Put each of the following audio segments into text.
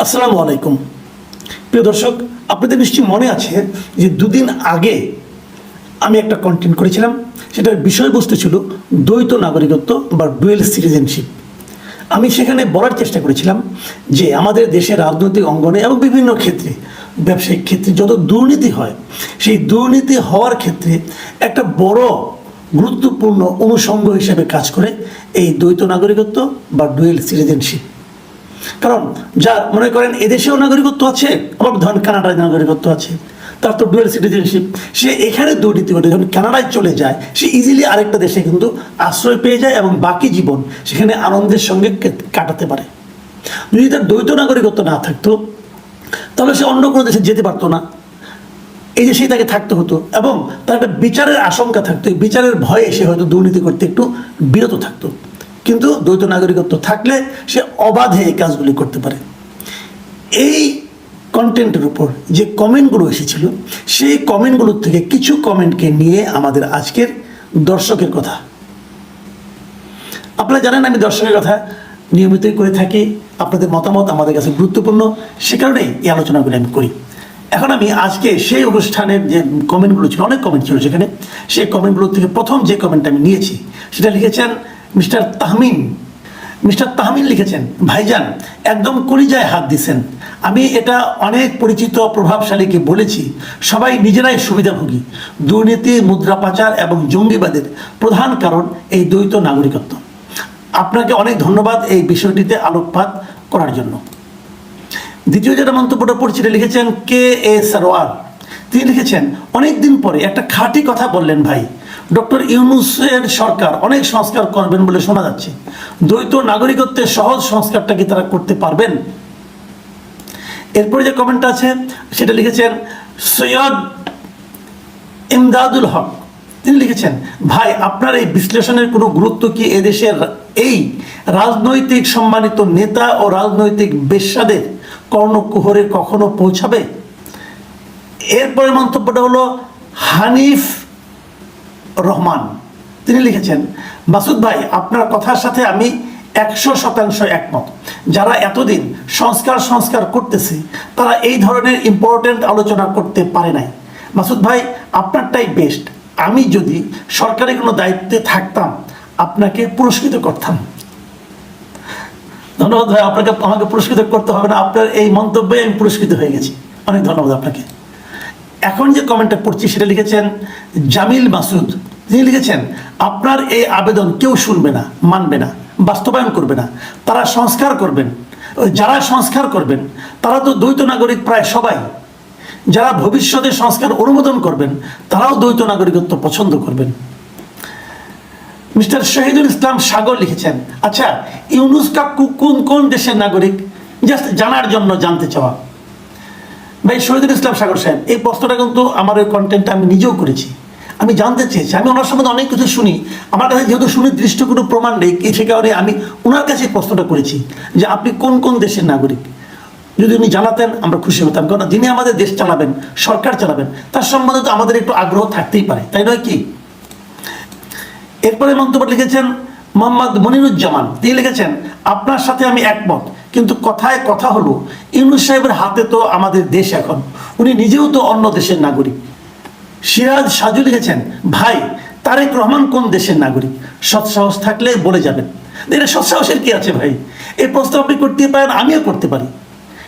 আসসালামু আলাইকুম প্রিয় দর্শক, আপনাদের নিশ্চয়ই মনে আছে যে দুদিন আগে আমি একটা কন্টেন্ট করেছিলাম। সেটার বিষয়বস্তু ছিল দ্বৈত নাগরিকত্ব বা ডুয়েল সিটিজেনশিপ। আমি সেখানে বলার চেষ্টা করেছিলাম যে আমাদের দেশের রাজনৈতিক অঙ্গনে এবং বিভিন্ন ক্ষেত্রে, ব্যবসায়িক ক্ষেত্রে যত দুর্নীতি হয়, সেই দুর্নীতি হওয়ার ক্ষেত্রে একটা বড় গুরুত্বপূর্ণ অনুষঙ্গ হিসেবে কাজ করে এই দ্বৈত নাগরিকত্ব বা ডুয়েল সিটিজেনশিপ। কারণ যা মনে করেন এদেশেও নাগরিকত্ব আছে, আবার ধরেন কানাডায় নাগরিকত্ব আছে, তার তো ডুয়েল সিটিজেনশিপ, সে এখানে দুর্নীতি করে যখন কানাডায় চলে যায়, সে ইজিলি আরেকটা দেশে কিন্তু আশ্রয় পেয়ে যায় এবং বাকি জীবন সেখানে আনন্দের সঙ্গে কাটাতে পারে। যদি তার দ্বৈত নাগরিকত্ব না থাকতো তাহলে সে অন্য কোনো দেশে যেতে পারতো না, এই দেশেই তাকে থাকতে হতো এবং তার একটা বিচারের আশঙ্কা থাকতো। এই বিচারের ভয়ে সে হয়তো দুর্নীতি করতে একটু বিরত থাকতো। কিন্তু দ্বৈত নাগরিকত্ব থাকলে সে অবাধে এই কাজগুলি করতে পারে। এই কন্টেন্টের উপর যে কমেন্টগুলো এসেছিল, সেই কমেন্টগুলোর থেকে কিছু কমেন্টকে নিয়ে আমাদের আজকের দর্শকের কথা। আপনারা জানেন আমি দর্শকের কথা নিয়মিতই করে থাকি, আপনাদের মতামত আমাদের কাছে গুরুত্বপূর্ণ, সে কারণেই এই আলোচনাগুলি আমি করি। এখন আমি আজকে সেই অনুষ্ঠানের যে কমেন্টগুলো ছিল, অনেক কমেন্ট ছিল সেখানে, সেই কমেন্টগুলোর থেকে প্রথম যে কমেন্ট আমি নিয়েছি সেটা লিখেছেন মিস্টার তাহমিন। মিস্টার তাহমিন লিখেছেন, ভাইজান একদম কলিজায় হাত দিছেন। আমি এটা অনেক পরিচিত প্রভাবশালীকে বলেছি, সবাই নিজেরাই সুবিধাভোগী। দুর্নীতি, মুদ্রা পাচার এবং জঙ্গিবাদের প্রধান কারণ এই দ্বৈত নাগরিকত্ব। আপনাকে অনেক ধন্যবাদ এই বিষয়টিতে আলোকপাত করার জন্য। দ্বিতীয় যেটা মন্তব্যটা পড়ছি লিখেছেন কে এ সারোয়ার। তিনি লিখেছেন, অনেক দিন পরে একটা খাঁটি কথা বললেন ভাই। ডক্টর ইউনূসের সরকার অনেক সংস্কার করবেন বলে শোনা যাচ্ছে। দ্বৈত নাগরিকত্বের সহজ সংস্কারটা কি তারা করতে পারবেন? এরপরে যে কমেন্টটা আছে সেটা লিখেছেন সৈয়দ ইমদাদুল হক। তিনি লিখেছেন, ভাই আপনার এই বিশ্লেষণের কোনো গুরুত্ব কি এদেশের এই রাজনৈতিক সম্মানিত নেতা ও রাজনৈতিক বেশ্যাদের কর্ণকুহরে কখনো পৌঁছাবে? এরপরে মন্তব্যটা হলো হানিফ রহমান। তিনি লিখেছেন, মাসুদ ভাই আপনার কথার সাথে আমি 100% একমত। যারা এতদিন সংস্কার করতেছে তারা এই ধরনের ইম্পর্টেন্ট আলোচনা করতে পারে নাই। মাসুদ ভাই আপনারটাই বেস্ট। আমি যদি সরকারি কোনো দায়িত্বে থাকতাম আপনাকে পুরস্কৃত করতাম। ধন্যবাদ ভাই, আপনাকে আমাকে পুরস্কৃত করতে হবে না, আপনার এই মন্তব্যে আমি পুরস্কৃত হয়ে গেছি, অনেক ধন্যবাদ আপনাকে। এখন যে কমেন্টটা পড়ছি সেটা লিখেছেন জামিল মাসুদ। তিনি লিখেছেন, আপনার এই আবেদন কেউ শুনবে না, মানবে না, বাস্তবায়ন করবে না। তারা সংস্কার করবেন, যারা সংস্কার করবেন তারা তো দ্বৈত নাগরিক প্রায় সবাই। যারা ভবিষ্যতে সংস্কার অনুমোদন করবেন তারাও দ্বৈত নাগরিকত্ব পছন্দ করবেন। মিস্টার শহীদুল ইসলাম সাগর লিখেছেন, আচ্ছা ইউনূস কাকু কোন কোন দেশের নাগরিক? জাস্ট জানার জন্য জানতে চাওয়া। ভাই শহীদুল ইসলাম সাগর সাহেব, এই প্রশ্নটা কিন্তু আমার ওই কন্টেন্টটা আমি নিজেও করেছি। আমি জানতে চেয়েছি, আমি ওনার সম্বন্ধে অনেক কিছু শুনি, আমার কাছে যেহেতু সুনির্দিষ্ট কোনো প্রমাণ নেই, সে কারণে আমি ওনার কাছে প্রশ্নটা করেছি যে আপনি কোন কোন দেশের নাগরিক। যদি উনি জানাতেন আমরা খুশি হতাম, কারণ যিনি আমাদের দেশ চালাবেন, সরকার চালাবেন, তার সম্বন্ধে তো আমাদের একটু আগ্রহ থাকতেই পারে, তাই নয় কি? এরপরে মন্তব্য লিখেছেন মোহাম্মদ মনিরুজ্জামান। তিনি লিখেছেন, আপনার সাথে আমি একমত, কিন্তু কথায় কথা হলো ইউনূস সাহেবের হাতে তো আমাদের দেশ এখন, উনি নিজেও তো অন্য দেশের নাগরিক। সিরাজ সাজু লিখেছেন, ভাই তারেক রহমান কোন দেশের নাগরিক? সৎসাহস থাকলে বলে যাবেন। এটা সৎসাহসের কি আছে ভাই? এই প্রশ্ন আপনি করতে পারেন, আমিও করতে পারি,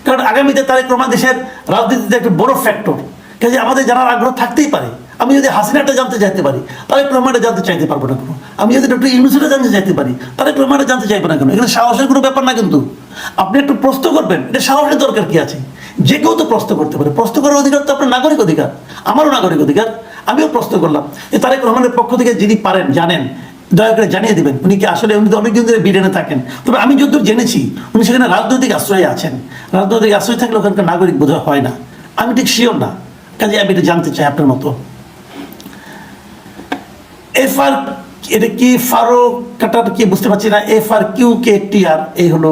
কারণ আগামীতে তারেক রহমান দেশের রাজনীতিতে একটা বড় ফ্যাক্টর, কাজে আমাদের জানার আগ্রহ থাকতেই পারে। আমি যদি হাসিনাটা জানতে চাইতে পারি, তারেক রহমানটা জানতে চাইতে পারবো না কেন? আমি যদি ডক্টর ইউনূসটা জানতে চাইতে পারি, তারেক রহমানটা জানতে চাইবো না কেন? এখানে সাহসের কোনো ব্যাপার না, কিন্তু আপনি একটু প্রশ্ন করবেন, এটা সাহসের দরকার কি আছে? যে কেউ তো প্রশ্ন করতে পারে, প্রশ্ন করার অধিকার তো আপনার নাগরিক অধিকার, আমারও নাগরিক অধিকার। আমিও প্রশ্ন করলাম যে তারেক রহমানের পক্ষ থেকে যিনি পারেন জানেন, দয়া করে জানিয়ে দেবেন উনি কি আসলে, উনি তো অনেকদিন ধরে ব্রিটেনে থাকেন, তবে আমি যতদূর জেনেছি উনি সেখানে রাজনৈতিক আশ্রয়ে আছেন। রাজনৈতিক আশ্রয় থাকলে ওখানকার নাগরিক বোধহয় হয় না, আমি ঠিক শিওর না, কাজে আমি এটা জানতে চাই আপনার মতো। এফআর, এটা কি ফারুক কাটার কি বুঝতে পারছি না, FRQKTR এই হলো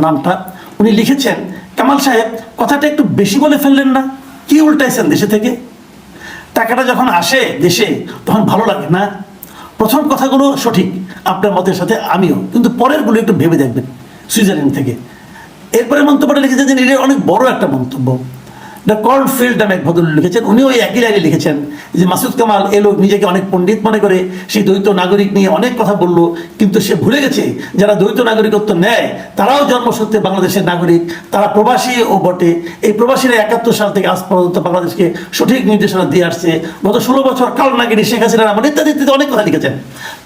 নামটা। উনি লিখেছেন, কামাল সাহেব কথাটা একটু বেশি বলে ফেললেন না? কি উল্টাইছেন দেশে থেকে? টাকাটা যখন আসে দেশে তখন ভালো লাগে না? প্রথম কথাগুলো সঠিক আপনার মতের সাথে আমিও, কিন্তু পরেরগুলো একটু ভেবে দেখবেন। সুইজারল্যান্ড থেকে এরপরে মন্তব্যটা লিখেছেন যে এটা অনেক বড় একটা মন্তব্য। দ্য কর্নফিল্ড নামে এক ভদ্রলোক লিখেছেন, উনি ওই একই লাইনে লিখেছেন যে মাসুদ কামাল এ লোক নিজেকে অনেক পণ্ডিত মনে করে, সেই দ্বৈত নাগরিক নিয়ে অনেক কথা বলল, কিন্তু সে ভুলে গেছে যারা দ্বৈত নাগরিকত্ব নেয় তারাও জন্মসূত্রে বাংলাদেশের নাগরিক, তারা প্রবাসী ও বটে। এই প্রবাসীরা 71 সাল থেকে আজ পর্যন্ত বাংলাদেশকে সঠিক নির্দেশনা দিয়ে আসছে। গত 16 বছর কালনাগিরি শেখ হাসিনার আমলে ইত্যাদি ইত্যাদি অনেক কথা লিখেছেন।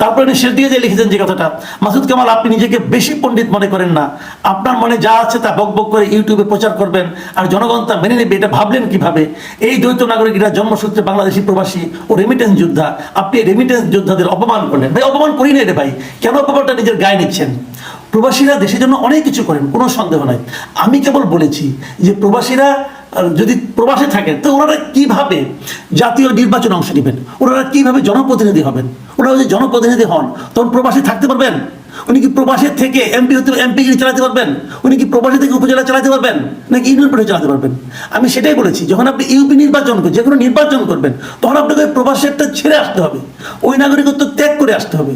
তারপরে উনি শেষ দিকে যে লিখেছেন যে কথাটা, মাসুদ কামাল আপনি নিজেকে বেশি পণ্ডিত মনে করেন না, আপনার মনে যা আছে তা বক বক করে ইউটিউবে প্রচার করবেন আর জনগণ তা মেনে নেবে, এটা ভাবলেন কিভাবে? এই দ্বৈত নাগরিকরা জন্মসূত্রে বাংলাদেশি প্রবাসী ও রেমিটেন্স যোদ্ধা, আপনি রেমিটেন্স যোদ্ধাদের অপমান করলেন। ভাই অপমান করি না রে ভাই, কেন অপমানটা নিজের গায়ে নিচ্ছেন? প্রবাসীরা দেশের জন্য অনেক কিছু করেন, কোনো সন্দেহ নাই। আমি কেবল বলেছি যে প্রবাসীরা যদি প্রবাসে থাকেন তো ওনারা কিভাবে জাতীয় নির্বাচনে অংশ নেবেন, ওনারা কিভাবে জনপ্রতিনিধি হবেন? ওনারা যদি জনপ্রতিনিধি হন তখন প্রবাসী থাকতে পারবেন? উনি কি প্রবাসী থেকে এমপি হতে এমপিগিরি চালাতে পারবেন? উনি কি প্রবাসী থেকে উপজেলা চালাতে পারবেন, নাকি ইউনিয়ন পরিষদ চালাতে পারবেন? আমি সেটাই বলেছি, যখন আপনি ইউপি নির্বাচন করবেন, যে কোনো নির্বাচন করবেন, তখন আপনাকে ওই প্রবাসীটা ছেড়ে আসতে হবে, ওই নাগরিকত্ব ত্যাগ করে আসতে হবে।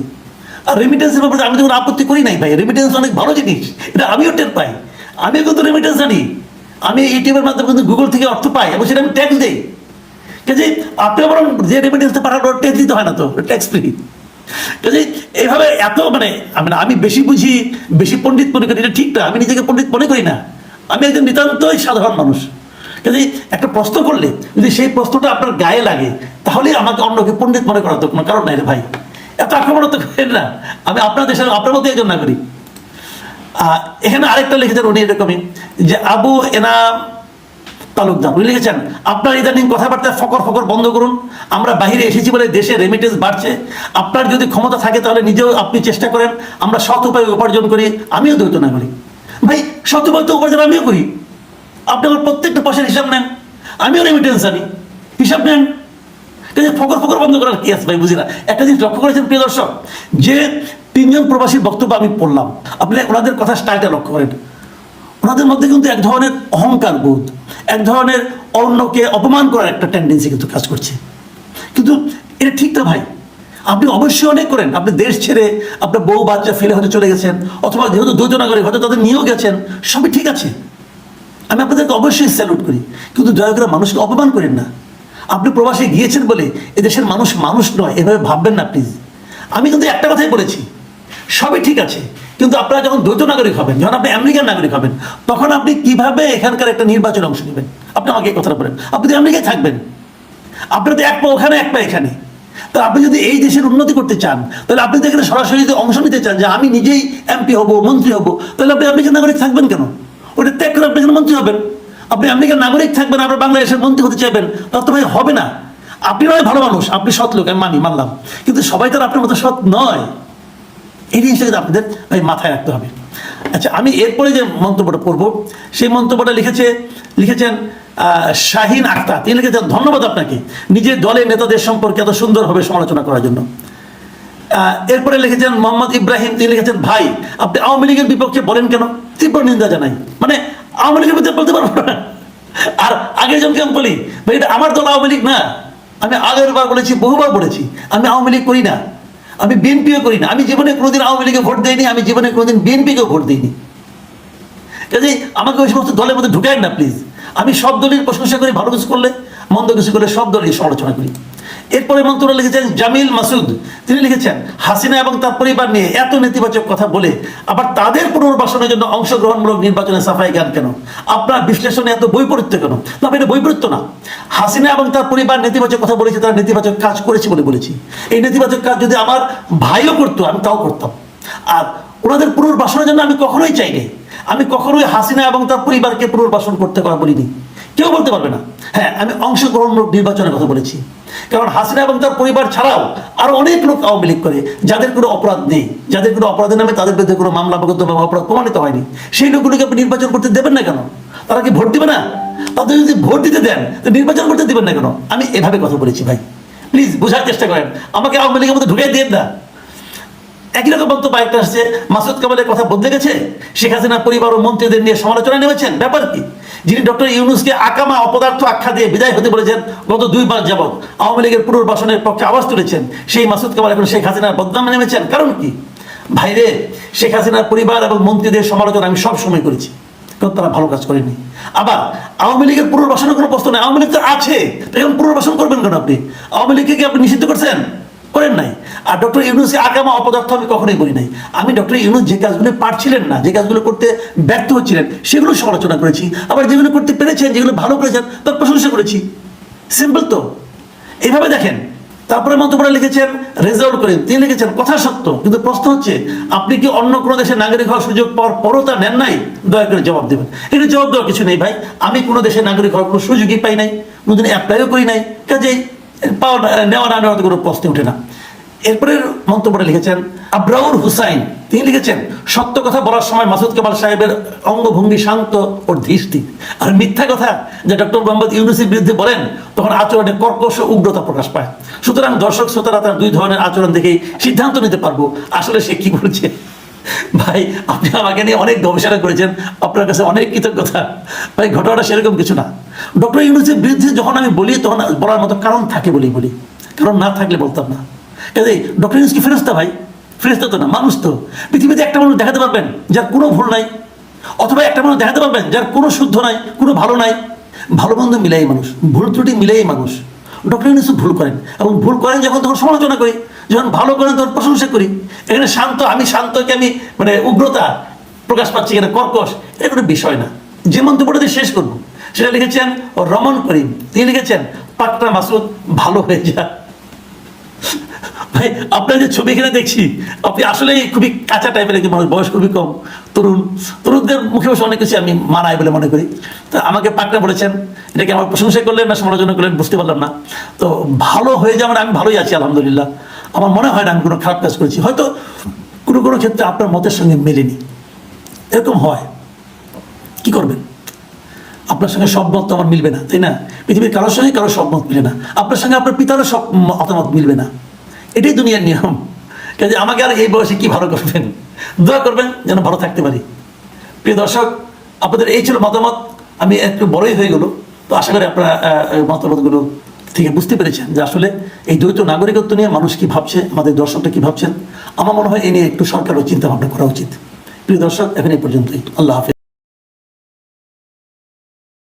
আর রেমিটেন্সের ব্যাপারে আমি তো কোনো আপত্তি করি নাই ভাই, রেমিটেন্স অনেক ভালো জিনিস, এটা আমিও টের পাই। আমিও কিন্তু রেমিটেন্স জানি, আমি ইউটিউবের মাধ্যমে কিন্তু গুগল থেকে অর্থ পাই এবং সেটা আমি ট্যাক্স দিই। কাজে আপনি বরং যে রেমিটেন্সটা পাঠান ট্যাক্স দিতে হয় না, তো ট্যাক্স ফ্রি। কাজে এইভাবে এত আমি বেশি বুঝি, বেশি পণ্ডিত মনে করি, এটা ঠিক না। আমি নিজেকে পণ্ডিত মনে করি না, আমি একজন নিতান্তই সাধারণ মানুষ। কাজে একটা প্রশ্ন করলে যদি সেই প্রশ্নটা আপনার গায়ে লাগে, তাহলে আমাকে অন্যকে পণ্ডিত মনে করার তো কোনো কারণ নাই রে ভাই। এত আক্রমণাত্মক করেন না, আমি আপনার দেশের আপনার মতো একজন নাগরিক। এখানে আরেকটা লিখেছেন উনি এরকমই, যে আবু এনাম তালুকদার, উনি লিখেছেন আপনার ইদানিং কথাবার্তা ফকর ফকর বন্ধ করুন। আমরা বাহিরে এসেছি বলে দেশে রেমিটেন্স বাড়ছে, আপনার যদি ক্ষমতা থাকে তাহলে নিজেও আপনি চেষ্টা করেন, আমরা সৎ উপায়ে উপার্জন করি। আমিও দ্বৈত নাগরিক ভাই, সৎ উপায় তো উপার্জন আমিও করি। আপনি আমার প্রত্যেকটা পয়সার হিসাব নেন, আমিও রেমিটেন্স আনি, হিসাব নেন। ফকর ফকর বন্ধ করার কি আছে ভাই, বুঝি না। একটা জিনিস লক্ষ্য করেছেন প্রিয় দর্শক, যে 3 জন প্রবাসীর বক্তব্য আমি পড়লাম, আপনি ওনাদের কথা স্টাইলটা লক্ষ্য করেন। ওনাদের মধ্যে কিন্তু এক ধরনের অহংকার বোধ, এক ধরনের অন্যকে অপমান করার একটা টেন্ডেন্সি কিন্তু কাজ করছে। কিন্তু এটা ঠিক না ভাই, আপনি অবশ্যই অনেক করেন। আপনি দেশ ছেড়ে আপনার বউ বাচ্চা ফেলে হয়তো চলে গেছেন, অথবা যেহেতু দ্বৈত নাগরিক হয়তো তাদের নিয়েও গেছেন, সবই ঠিক আছে, আমি আপনাদেরকে অবশ্যই স্যালুট করি। কিন্তু দয়া করে মানুষকে অপমান করেন না। আপনি প্রবাসে গিয়েছেন বলে এদেশের মানুষ মানুষ নয়, এভাবে ভাববেন না প্লিজ। আমি কিন্তু একটা কথাই বলেছি, সবই ঠিক আছে, কিন্তু আপনারা যখন দ্বৈত নাগরিক হবেন, যখন আপনি আমেরিকান নাগরিক হবেন, তখন আপনি কিভাবে এখানকার একটা নির্বাচনে অংশ নেবেন? আপনি আমাকে এই কথাটা বলেন। আপনি তো আমেরিকায় থাকবেন, আপনার তো এক পা ওখানে এক পা এখানে। তা আপনি যদি এই দেশের উন্নতি করতে চান, তাহলে আপনি তো এখানে সরাসরি যদি অংশ নিতে চান যে আমি নিজেই এমপি হব, মন্ত্রী হব, তাহলে আপনি আমেরিকান নাগরিক থাকবেন কেন? ওটা ত্যাগ করে আপনি এখানে মন্ত্রী হবেন। আপনি আমেরিকান নাগরিক থাকবেন, আপনার বাংলাদেশের মন্ত্রী হতে চাইবেন, তাহলে তো ভাই হবে না। আপনি নয় ভালো মানুষ, আপনি সৎ লোক, আমি মানলাম, কিন্তু সবাই তো আপনার মতো সৎ নয়। এই জিনিসটা কিন্তু আপনাদের ভাই মাথায় রাখতে হবে। আচ্ছা, আমি এরপরে যে মন্তব্যটা পড়বো, সেই মন্তব্যটা লিখেছেন শাহিন আক্তার। তিনি লিখেছেন ধন্যবাদ আপনাকে নিজের দলের নেতাদের সম্পর্কে এত সুন্দরভাবে সমালোচনা করার জন্য। এরপরে লিখেছেন মোহাম্মদ ইব্রাহিম, তিনি লিখেছেন ভাই আপনি আওয়ামী লীগের বিপক্ষে বলেন কেন? তীব্র নিন্দা জানাই। মানে আওয়ামী লীগের বিরুদ্ধে বলতে পারবো না, আর আগের জনকে আমি বলি ভাই এটা আমার দল আওয়ামী লীগ না। আমি আগের বার বলেছি, বহুবার বলেছি, আমি আওয়ামী লীগ করি না, আমি বিএনপিও করি না, আমি জীবনে কোনোদিন আওয়ামী লীগে ভোট দেয়নি, আমি জীবনে কোনোদিন বিএনপিকেও ভোট দিইনি। কাজেই আমাকে ওই সমস্ত দলের মধ্যে ঢুকায় না প্লিজ। আমি সব দলের প্রশংসা করি, ভালো কিছু করলে, মন্দ কিছু করলে সব দলের সমালোচনা করি। এরপরে মন্তব্য লিখেছেন জামিল মাসুদ, তিনি লিখেছেন হাসিনা এবং তার পরিবার নিয়ে এত নেতিবাচক কথা বলে আবার তাদের পুনর্বাসনের জন্য অংশগ্রহণমূলক নির্বাচনে সাফাই গান কেন? আপনার বিশ্লেষণে এত বৈপরীত্য কেন? তবে এটা বৈপরীত্য না। হাসিনা এবং তার পরিবার নেতিবাচক কথা বলেছে, তারা নেতিবাচক কাজ করেছে বলে বলেছি। এই নেতিবাচক কাজ যদি আমার ভাইও করতো, আমি তাও করতাম। আর ওনাদের পুনর্বাসনের জন্য আমি কখনোই চাইনি, আমি কখনোই হাসিনা এবং তার পরিবারকে পুনর্বাসন করতে কথা বলিনি, কেউ বলতে পারবে না। হ্যাঁ, আমি অংশগ্রহণমূলক নির্বাচনের কথা বলেছি, কারণ হাসিনা এবং তার পরিবার ছাড়াও আরো অনেক লোক আওয়ামী লীগ করে, যাদের কোনো অপরাধ নেই, যাদের কোনো অপরাধের নামে তাদের বিরুদ্ধে কোনো মামলা বা অপরাধ প্রমাণিত হয়নি। সেই লোকগুলোকে আপনি নির্বাচন করতে দেবেন না কেন? তারা কি ভোট দিবে না? তাদের যদি ভোট দিতে দেন তো নির্বাচন করতে দিবেন না কেন? আমি এভাবে কথা বলেছি ভাই, প্লিজ বোঝার চেষ্টা করেন, আমাকে আওয়ামী লীগের মধ্যে ঢুকাই দিয়ে না। একই রকম বক্তব্য একটা আসছে, মাসুদ কামালের কথা বদলে গেছে, শেখ হাসিনার পরিবার ও মন্ত্রীদের নিয়ে সমালোচনা নেমেছেন, ব্যাপার কি? যিনি ডক্টর ইউনূসকে আকামা অপদার্থ আখ্যা দিয়ে বিদায় হতে বলেছেন গত 2 মাস যাবৎ, আওয়ামী লীগের পুনর্বাসনের পক্ষে আওয়াজ তুলেছেন, সেই মাসুদ কামাল এখন শেখ হাসিনার বদনামে নেমেছেন, কারণ কি? ভাইরে, শেখ হাসিনার পরিবার এবং মন্ত্রীদের সমালোচনা আমি সব সময় করেছি, কারণ তারা ভালো কাজ করেনি। আবার আওয়ামী লীগের পুনর্বাসনের কোনো প্রশ্ন নেই, আওয়ামী লীগ তো আছে, এখন পুনর্বাসন করবেন কেন আপনি? আওয়ামী লীগকে কি আপনি নিষিদ্ধ করছেন? করেন নাই। আর ডক্টর ইউনূসের আগামা অপদার্থ আমি কখনোই বলি নাই। আমি ডক্টর ইউনূস যে কাজগুলো পারছিলেন না, যে কাজগুলো করতে ব্যর্থ হচ্ছিলেন, সেগুলো সমালোচনা করেছি। আবার যেগুলো করতে পেরেছেন, যেগুলো ভালো করেছেন, তার প্রশংসা করেছি। সিম্পল তো। এইভাবে দেখেন। তারপরে মন্তব্য লিখেছেন রেজাউল করিম, তিনি লিখেছেন কথা সত্য, কিন্তু প্রশ্ন হচ্ছে আপনি কি অন্য কোনো দেশের নাগরিক হওয়ার সুযোগ পাওয়ার পরও তা নেন নাই? দয়া করে জবাব দেবেন। এটা জবাব দেওয়ার কিছু নেই ভাই, আমি কোনো দেশের নাগরিক হওয়ার কোনো সুযোগই পাই নাই, কোনোদিন অ্যাপ্লাইও করি নাই, কাজেই পাওয়া নেওয়া না নেওয়াতে কোনো প্রশ্ন ওঠে না। এরপরে মন্তব্যটা লিখেছেন আবরাউর হুসাইন, তিনি লিখেছেন সত্য কথা বলার সময় মাসুদ কামাল সাহেবের অঙ্গভঙ্গি শান্ত ও ধীর, আর মিথ্যা কথা যে ডক্টর মোহাম্মদ ইউনূসের বিরুদ্ধে বলেন তখন আচরণে কর্কশ উগ্রতা প্রকাশ পায়। সুতরাং দর্শক শ্রোতারা তার দুই ধরনের আচরণ দেখেই সিদ্ধান্ত নিতে পারবো আসলে সে কি বলছে। ভাই আপনি আমাকে নিয়ে অনেক গবেষণা করেছেন, আপনার কাছে অনেক কৃতজ্ঞতা ভাই। ঘটনাটা সেরকম কিছু না। ডক্টর ইউনূসের বিরুদ্ধে যখন আমি বলি তখন বলার মতো কারণ থাকে বলেই বলি, কারণ না থাকলে বলতাম না। কাজে ডক্টর ইউনূস কি ফেরেশতা ভাই? ফেরেশতা তো না, মানুষ তো। পৃথিবীতে একটা মানুষ দেখাতে পারবেন যার কোনো ভুল নাই, অথবা একটা মানুষ দেখাতে পারবেন যার কোনো শুদ্ধ নাই, কোনো ভালো নাই? ভালো মন্দ মিলাই মানুষ, ভুল ত্রুটি মিলাই মানুষ। ডক্টর ইউনূস ভুল করেন, এবং ভুল করেন যখন তখন সমালোচনা করি, যখন ভালো করেন তখন প্রশংসা করি। এখানে শান্ত, আমি শান্তকে আমি মানে উগ্রতা প্রকাশ পাচ্ছি, এখানে কর্কশ, এটা কোনো বিষয় না। যে মন্তব্যটা দিয়ে শেষ করবো সেটা লিখেছেন রমন করিম, তিনি লিখেছেন পাকনা মাসুদ ভালো হয়ে যা। ভাই আপনার যে ছবি এখানে দেখছি, আপনি আসলে খুবই কাঁচা টাইপের একজন মানুষ, বয়স খুবই কম, তরুণদের মুখে বসে অনেক কিছু আমি মানাই বলে মনে করি। তো আমাকে পাকনা বলেছেন, এটাকে আমার প্রশংসা করলেন না সমালোচনা করলেন বুঝতে পারলাম না। তো ভালো হয়ে যাওয়ার আমি ভালোই আছি আলহামদুলিল্লাহ। আমার মনে হয় না আমি কোনো খারাপ কাজ করেছি, হয়তো কোনো কোনো ক্ষেত্রে আপনার মতের সঙ্গে মেলেনি, এরকম হয়, কি করবেন? আপনার সঙ্গে সব মত তো আমার মিলবে না, তাই না? পৃথিবীর কারোর সঙ্গে কারোর সব মত মিলে না, আপনার সঙ্গে আপনার পিতারও সব মতামত মিলবে না, এটাই দুনিয়ার নিয়ম। কাজে আমাকে আর এই বয়সে কি ভালো করবেন? দোয়া করবেন যেন ভালো থাকতে পারি। প্রিয় দর্শক, আপনাদের এই ছিল মতামত। আমি একটু বড়ই হয়ে গেল, তো আশা করি আপনারা মতামতগুলো থেকে বুঝতে পেরেছেন যে আসলে এই দ্বৈত নাগরিকত্ব নিয়ে মানুষ কি ভাবছে, আমাদের দর্শকরা কি ভাবছেন। আমার মনে হয় এ নিয়ে একটু সরকারও চিন্তা ভাবনা করা উচিত। প্রিয় দর্শক, এখন এই পর্যন্তই। আল্লাহ হাফেজ।